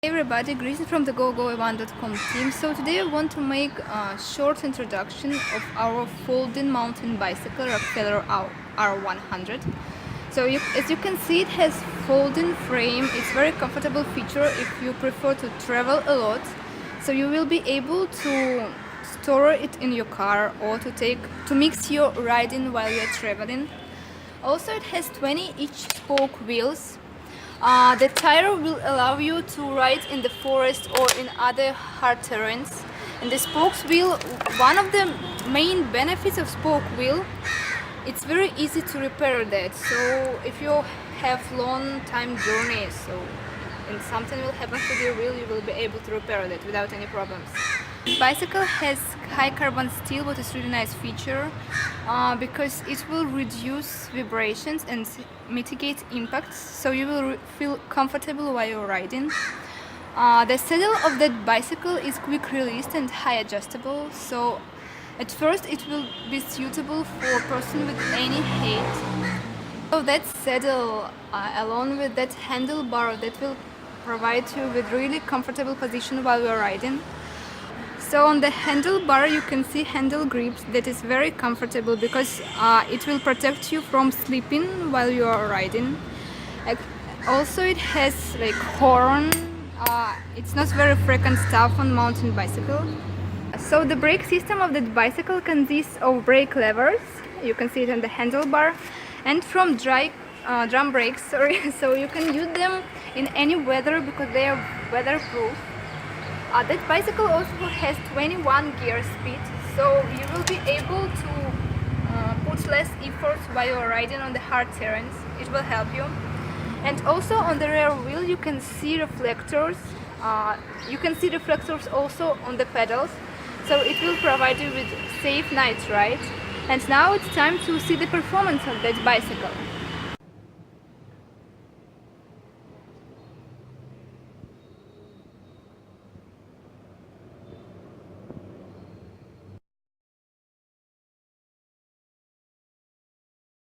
Hey everybody, greetings from the GoGo1.com team. So today I want to make a short introduction of our folding mountain bicycle Rockefeller R-100. So as you can see, it has folding frame. It's very comfortable feature if you prefer to travel a lot. So you will be able to store it in your car or to mix your riding while you're traveling. Also, it has 20 each spoke wheels. The tire will allow you to ride in the forest or in other hard terrains. And the spokes wheel, one of the main benefits of spoke wheel, it's very easy to repair that. So if you have long time journeys, and something will happen to the wheel, you will be able to repair that without any problems. The bicycle has high carbon steel, what is really nice feature because it will reduce vibrations and mitigate impacts, so you will feel comfortable while you're riding. The saddle of that bicycle is quick released and high adjustable, so at first it will be suitable for a person with any height. So that saddle along with that handlebar, that will provide you with really comfortable position while you're riding. So on the handlebar you can see handle grips that is very comfortable because it will protect you from slipping while you are riding. Also it has like horn, it's not very frequent stuff on mountain bicycle. So the brake system of that bicycle consists of brake levers, you can see it on the handlebar, and from drum brakes, so you can use them in any weather because they are weatherproof. That bicycle also has 21 gear speed, so you will be able to put less effort while you are riding on the hard terrains. It will help you. And also on the rear wheel you can see reflectors. You can see reflectors also on the pedals, so it will provide you with safe night ride. And now it's time to see the performance of that bicycle.